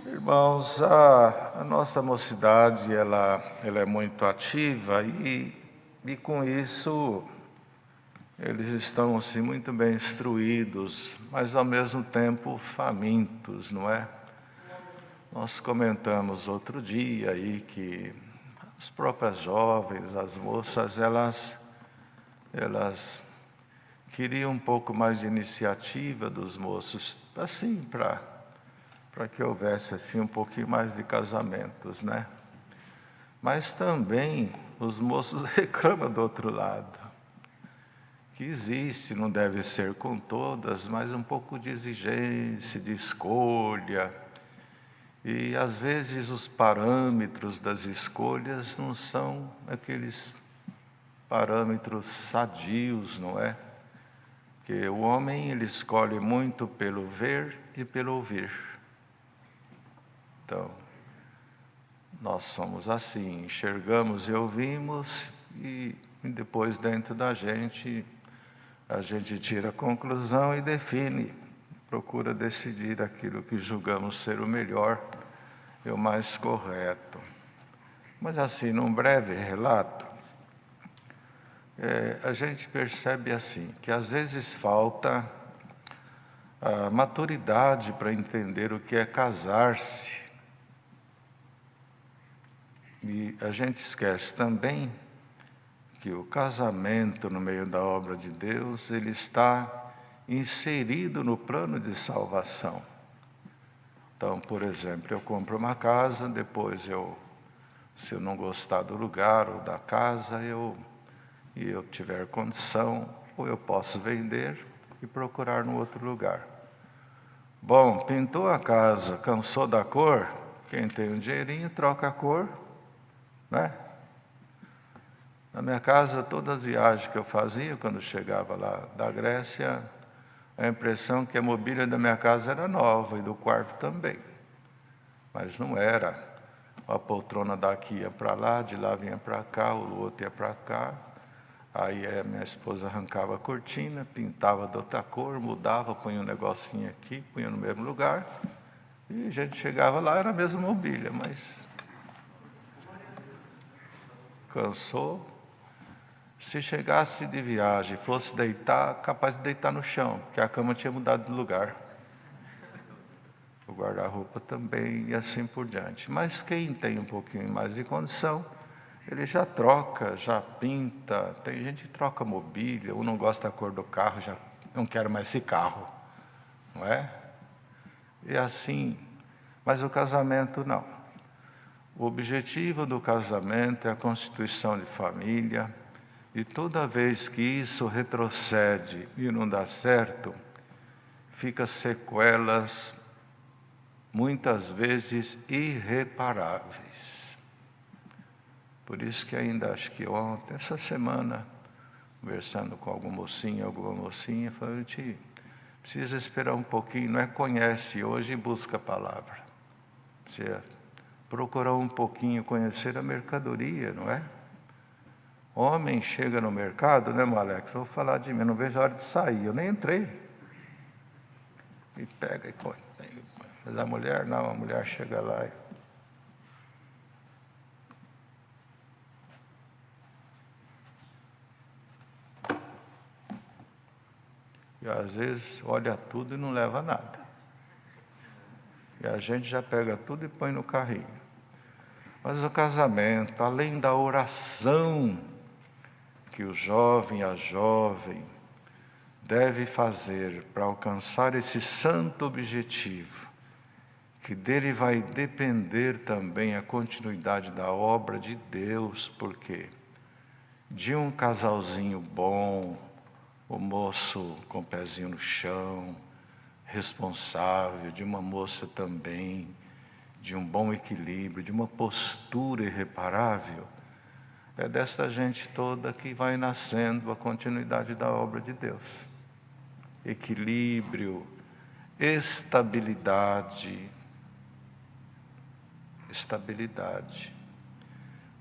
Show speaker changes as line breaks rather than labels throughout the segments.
Irmãos, a nossa mocidade, ela é muito ativa e com isso eles estão assim muito bem instruídos, mas ao mesmo tempo famintos, não é? Nós comentamos outro dia aí que as próprias jovens, as moças, elas queriam um pouco mais de iniciativa dos moços, assim, para que houvesse assim um pouquinho mais de casamentos, né? Mas também os moços reclamam do outro lado, que existe, não deve ser com todas, mas um pouco de exigência, de escolha. E às vezes os parâmetros das escolhas não são aqueles parâmetros sadios, não é? Que o homem ele escolhe muito pelo ver e pelo ouvir. Então, nós somos assim, enxergamos e ouvimos e depois dentro da gente a gente tira a conclusão e define, procura decidir aquilo que julgamos ser o melhor e o mais correto. Mas assim, num breve relato, a gente percebe assim, que às vezes falta a maturidade para entender o que é casar-se. E a gente esquece também que o casamento no meio da obra de Deus, ele está inserido no plano de salvação. Então, por exemplo, eu compro uma casa, depois se eu não gostar do lugar ou da casa, e eu tiver condição, ou eu posso vender e procurar no outro lugar. Bom, pintou a casa, cansou da cor, quem tem um dinheirinho troca a cor, né? Na minha casa, todas as viagens que eu fazia, quando chegava lá da Grécia, a impressão que a mobília da minha casa era nova e do quarto também. Mas não era. A poltrona daqui ia para lá, de lá vinha para cá, o outro ia para cá. Aí a minha esposa arrancava a cortina, pintava de outra cor, mudava, punha um negocinho aqui, punha no mesmo lugar. E a gente chegava lá, era a mesma mobília, mas cansou. Se chegasse de viagem, fosse deitar, capaz de deitar no chão, porque a cama tinha mudado de lugar. O guarda-roupa também e assim por diante. Mas quem tem um pouquinho mais de condição, ele já troca, já pinta. Tem gente que troca mobília, ou não gosta da cor do carro, já não quero mais esse carro, não é? E assim, mas o casamento não. O objetivo do casamento é a constituição de família, e toda vez que isso retrocede e não dá certo, fica sequelas muitas vezes irreparáveis. Por isso que ainda acho que ontem, essa semana, conversando com alguma mocinha, falei, a gente precisa esperar um pouquinho, não é conhece hoje e busca a palavra. Você procurar um pouquinho conhecer a mercadoria, não é? Homem chega no mercado, né, Alex? Vou falar de mim, não vejo a hora de sair, eu nem entrei. E pega e põe. Mas a mulher não, a mulher chega lá e às vezes olha tudo e não leva nada. E a gente já pega tudo e põe no carrinho. Mas o casamento, além da oração que o jovem, a jovem, deve fazer para alcançar esse santo objetivo, que dele vai depender também a continuidade da obra de Deus, porque de um casalzinho bom, o moço com o pezinho no chão, responsável, de uma moça também, de um bom equilíbrio, de uma postura irreparável, é desta gente toda que vai nascendo a continuidade da obra de Deus. Equilíbrio, estabilidade.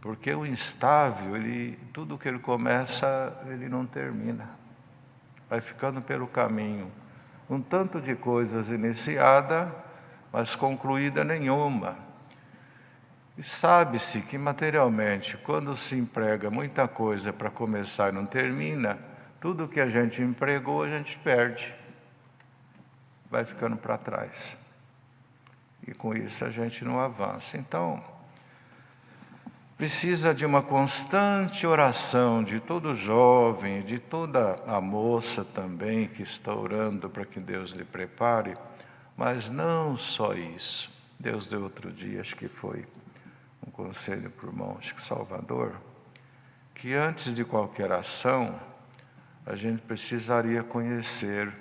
Porque o instável, tudo que ele começa, ele não termina. Vai ficando pelo caminho. Um tanto de coisas iniciadas, mas concluída nenhuma. E sabe-se que materialmente, quando se emprega muita coisa para começar e não termina, tudo que a gente empregou a gente perde, vai ficando para trás. E com isso a gente não avança. Então, precisa de uma constante oração de todo jovem, de toda a moça também que está orando para que Deus lhe prepare, mas não só isso. Deus deu outro dia, acho que foi um conselho para o irmão Salvador, que antes de qualquer ação, a gente precisaria conhecer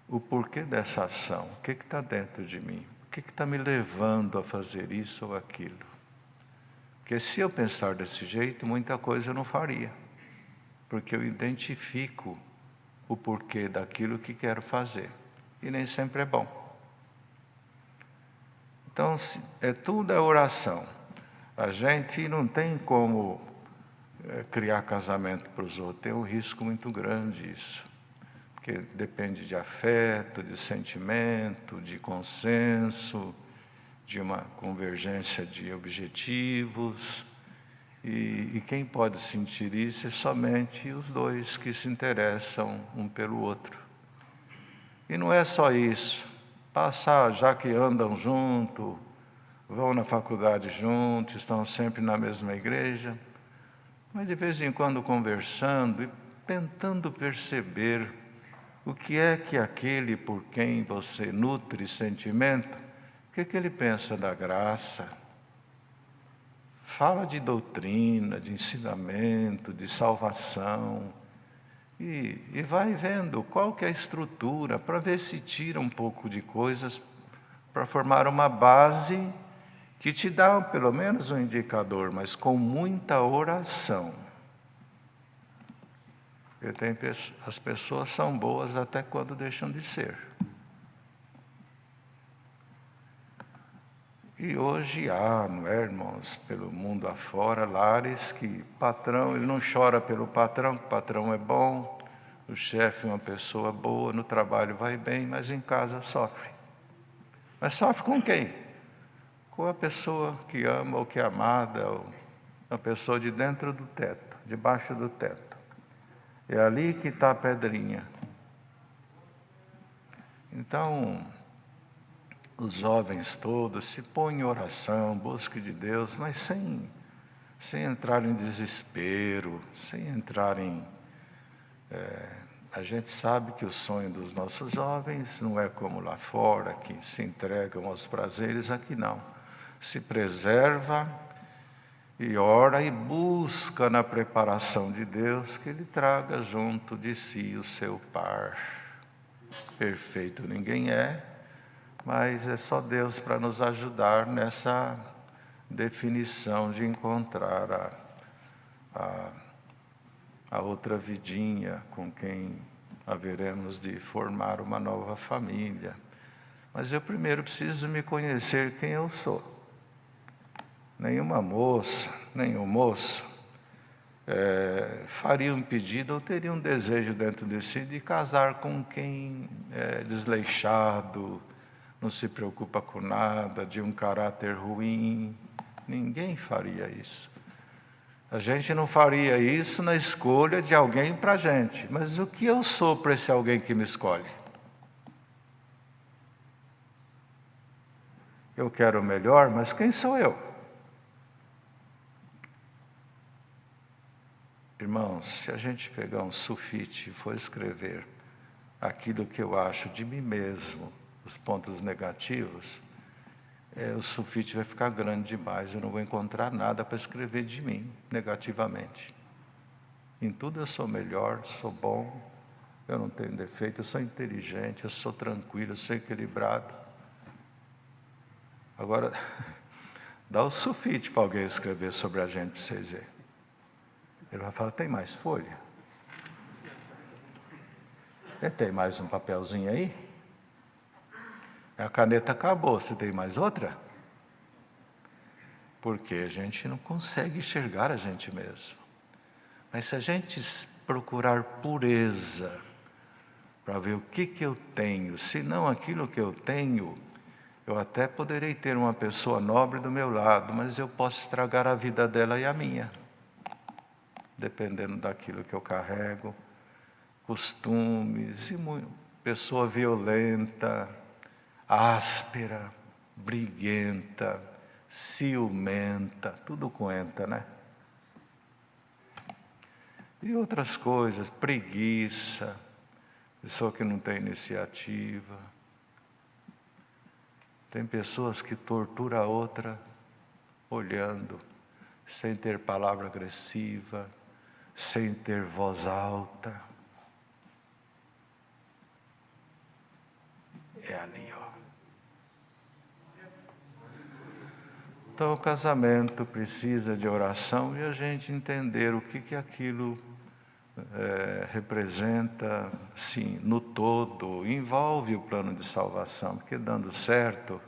o porquê dessa ação. O que está dentro de mim? O que está me levando a fazer isso ou aquilo? Porque se eu pensar desse jeito, muita coisa eu não faria. Porque eu identifico o porquê daquilo que quero fazer. E nem sempre é bom. Então, tudo é oração. A gente não tem como criar casamento para os outros. Tem um risco muito grande isso. Porque depende de afeto, de sentimento, de consenso, de uma convergência de objetivos. E quem pode sentir isso é somente os dois que se interessam um pelo outro. E não é só isso. Passar, já que andam junto, vão na faculdade juntos, estão sempre na mesma igreja, mas de vez em quando conversando e tentando perceber o que é que aquele por quem você nutre sentimento, o que é que ele pensa da graça. Fala de doutrina, de ensinamento, de salvação, e vai vendo qual que é a estrutura, para ver se tira um pouco de coisas, para formar uma base que te dá pelo menos um indicador, mas com muita oração. As pessoas são boas até quando deixam de ser. E hoje há, não é, irmãos, pelo mundo afora, lares que patrão, ele não chora pelo patrão, que o patrão é bom, o chefe é uma pessoa boa, no trabalho vai bem, mas em casa sofre. Mas sofre com quem? Com a pessoa que ama ou que é amada, ou a pessoa de dentro do teto, debaixo do teto. É ali que está a pedrinha. Então, os jovens todos se põem em oração, busca de Deus, mas sem entrar em desespero, sem entrar em... a gente sabe que o sonho dos nossos jovens não é como lá fora, que se entregam aos prazeres, aqui não. Se preserva e ora e busca na preparação de Deus que Ele traga junto de si o seu par. Perfeito ninguém é, mas é só Deus para nos ajudar nessa definição de encontrar a outra vidinha com quem haveremos de formar uma nova família. Mas eu primeiro preciso me conhecer quem eu sou. Nenhuma moça, nenhum moço faria um pedido ou teria um desejo dentro de si de casar com quem é desleixado, não se preocupa com nada, de um caráter ruim. Ninguém faria isso. A gente não faria isso na escolha de alguém para a gente. Mas o que eu sou para esse alguém que me escolhe? Eu quero o melhor, mas quem sou eu? Irmãos, se a gente pegar um sulfite e for escrever aquilo que eu acho de mim mesmo, os pontos negativos, o sulfite vai ficar grande demais, eu não vou encontrar nada para escrever de mim negativamente. Em tudo eu sou melhor, sou bom, eu não tenho defeito, eu sou inteligente, eu sou tranquilo, eu sou equilibrado. Agora, dá o sulfite para alguém escrever sobre a gente, para vocês verem. Ele vai falar, tem mais folha? Tem mais um papelzinho aí? A caneta acabou, você tem mais outra? Porque a gente não consegue enxergar a gente mesmo. Mas se a gente procurar pureza, para ver o que eu tenho, se não aquilo que eu tenho, Eu até poderei ter uma pessoa nobre do meu lado, mas eu posso estragar a vida dela e a minha, dependendo daquilo que eu carrego, costumes, pessoa violenta, áspera, briguenta, ciumenta, tudo conta, né? E outras coisas, preguiça, pessoa que não tem iniciativa. Tem pessoas que torturam a outra olhando, sem ter palavra agressiva, sem ter voz alta. É ali, ó. Então o casamento precisa de oração e a gente entender o que aquilo representa, sim, no todo, envolve o plano de salvação, porque dando certo,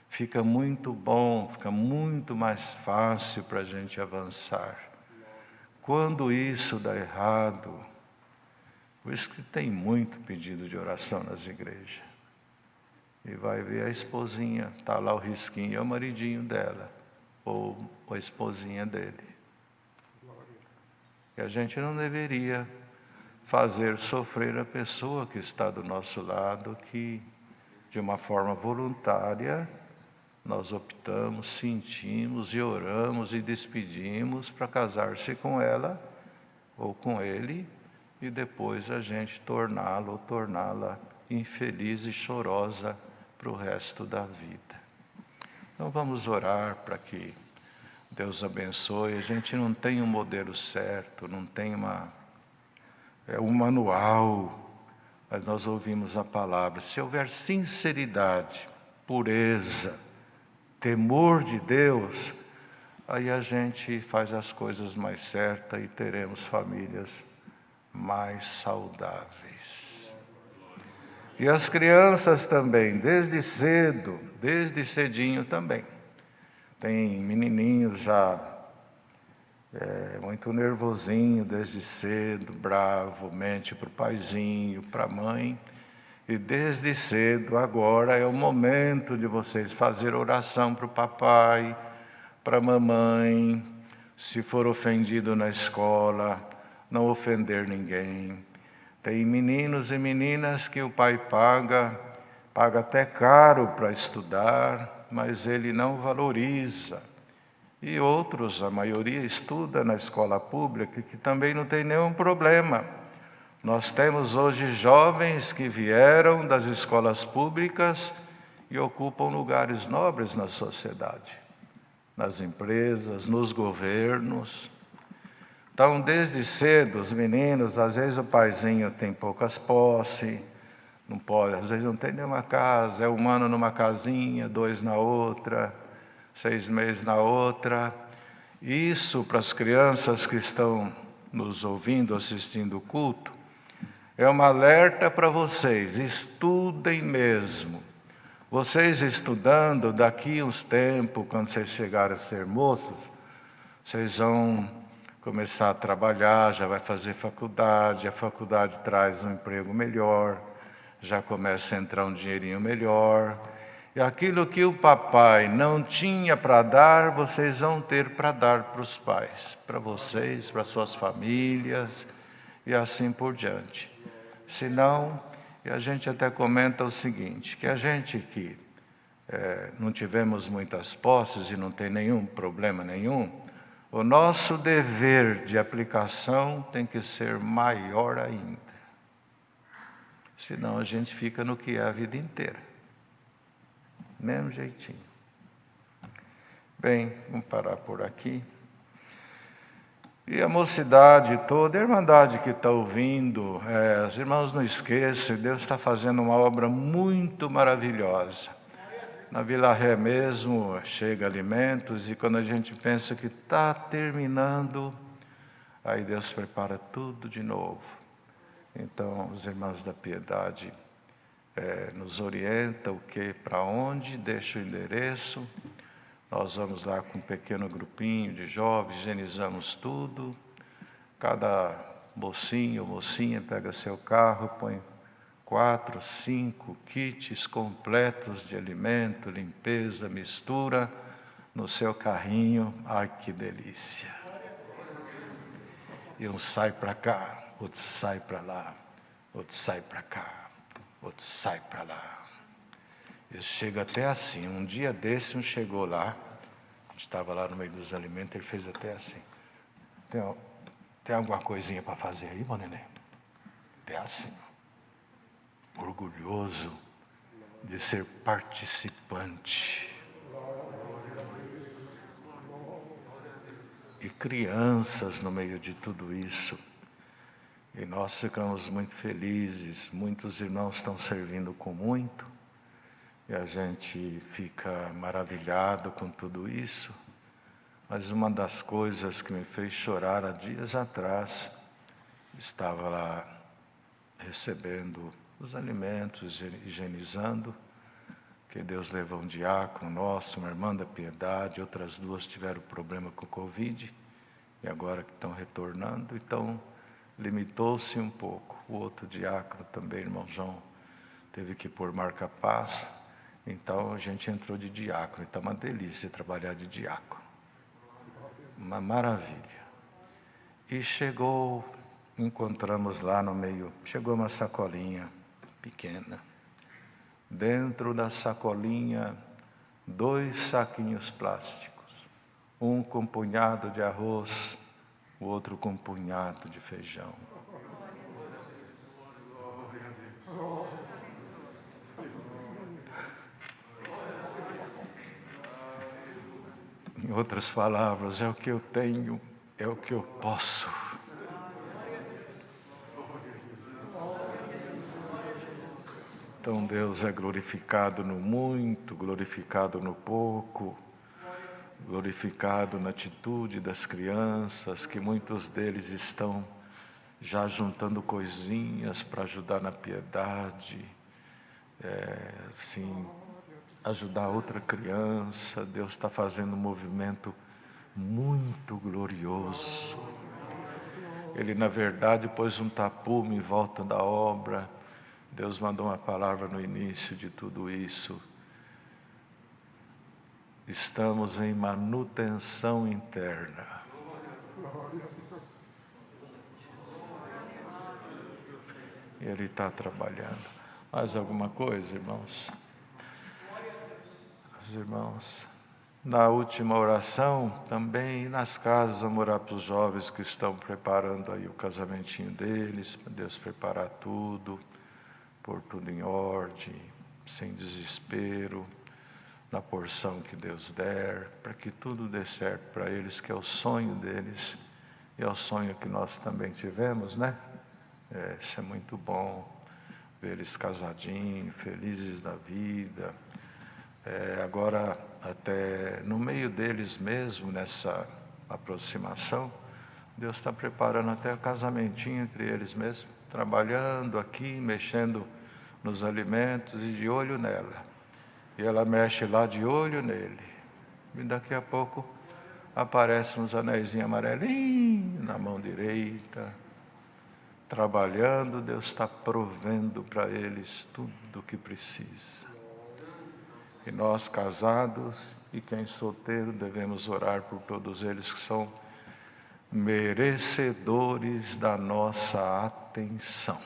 fica muito bom, fica muito mais fácil para a gente avançar. Quando isso dá errado, por isso que tem muito pedido de oração nas igrejas. E vai ver a esposinha, está lá o risquinho, é o maridinho dela, ou a esposinha dele. E a gente não deveria fazer sofrer a pessoa que está do nosso lado, que de uma forma voluntária nós optamos, sentimos e oramos e despedimos para casar-se com ela ou com ele e depois a gente torná-lo ou torná-la infeliz e chorosa para o resto da vida. Então vamos orar para que Deus abençoe. A gente não tem um modelo certo, não tem um manual, mas nós ouvimos a palavra. Se houver sinceridade, pureza, temor de Deus, aí a gente faz as coisas mais certas e teremos famílias mais saudáveis. E as crianças também, desde cedo, desde cedinho também. Tem menininhos já muito nervosinho desde cedo, bravo, mente para o paizinho, para a mãe. E desde cedo, agora é o momento de vocês fazer oração para o papai, para a mamãe, se for ofendido na escola, não ofender ninguém. Tem meninos e meninas que o pai paga até caro para estudar, mas ele não valoriza. E outros, a maioria, estuda na escola pública, que também não tem nenhum problema. Nós temos hoje jovens que vieram das escolas públicas e ocupam lugares nobres na sociedade, nas empresas, nos governos. Então, desde cedo, os meninos, às vezes o paizinho tem poucas posses, não pode, às vezes não tem nenhuma casa, é um ano numa casinha, 2 na outra, 6 meses na outra. Isso, para as crianças que estão nos ouvindo, assistindo o culto, é uma alerta para vocês, estudem mesmo. Vocês estudando, daqui uns tempos, quando vocês chegarem a ser moços, vocês vão começar a trabalhar, já vai fazer faculdade, a faculdade traz um emprego melhor, já começa a entrar um dinheirinho melhor. E aquilo que o papai não tinha para dar, vocês vão ter para dar para os pais, para vocês, para suas famílias e assim por diante. Senão, e a gente até comenta o seguinte, que a gente que não tivemos muitas posses e não tem nenhum problema nenhum, o nosso dever de aplicação tem que ser maior ainda. Senão a gente fica no que é a vida inteira. Mesmo jeitinho. Bem, vamos parar por aqui. E a mocidade toda, a irmandade que está ouvindo, os irmãos não esqueçam, Deus está fazendo uma obra muito maravilhosa. Na Vila Ré mesmo, chega alimentos, e quando a gente pensa que está terminando, aí Deus prepara tudo de novo. Então, os irmãos da piedade nos orientam o que, para onde, deixa o endereço. Nós vamos lá com um pequeno grupinho de jovens, higienizamos tudo. Cada mocinho ou mocinha pega seu carro, põe 4, 5 kits completos de alimento, limpeza, mistura no seu carrinho. Ai, que delícia! E um sai para cá, outro sai para lá, outro sai para cá, outro sai para lá. Eu chego até assim. Um dia desse, um chegou lá, estava lá no meio dos alimentos, ele fez até assim. Tem alguma coisinha para fazer aí, meu neném? Até assim. Orgulhoso de ser participante. E crianças no meio de tudo isso. E nós ficamos muito felizes. Muitos irmãos estão servindo com muito. E a gente fica maravilhado com tudo isso. Mas uma das coisas que me fez chorar há dias atrás, estava lá recebendo os alimentos, higienizando, que Deus levou um diácono nosso, uma irmã da Piedade, outras duas tiveram problema com o Covid, e agora que estão retornando, então limitou-se um pouco. O outro diácono também, irmão João, teve que pôr marca-passo, então a gente entrou de diácono, então é uma delícia trabalhar de diácono. Uma maravilha. E encontramos lá no meio, chegou uma sacolinha pequena. Dentro da sacolinha, 2 saquinhos plásticos. Um com um punhado de arroz, o outro com um punhado de feijão. Em outras palavras, é o que eu tenho, é o que eu posso. Então Deus é glorificado no muito, glorificado no pouco, glorificado na atitude das crianças, que muitos deles estão já juntando coisinhas para ajudar na piedade, sim, ajudar outra criança. Deus está fazendo um movimento muito glorioso. Ele, na verdade, pôs um tapume em volta da obra. Deus mandou uma palavra no início de tudo isso. Estamos em manutenção interna. E Ele está trabalhando. Mais alguma coisa, irmãos? Os irmãos, na última oração, também nas casas, vamos orar para os jovens que estão preparando aí o casamentinho deles, para Deus preparar tudo, pôr tudo em ordem, sem desespero, na porção que Deus der, para que tudo dê certo para eles, que é o sonho deles, e é o sonho que nós também tivemos, né? Isso é muito bom, ver eles casadinhos, felizes da vida. Agora, até no meio deles mesmo, nessa aproximação, Deus está preparando até o casamentinho entre eles mesmos, trabalhando aqui, mexendo nos alimentos e de olho nela. E ela mexe lá de olho nele. E daqui a pouco aparecem uns anéisinhos amarelinhos na mão direita. Trabalhando, Deus está provendo para eles tudo o que precisa. E nós casados e quem solteiro devemos orar por todos eles que são merecedores da nossa atenção.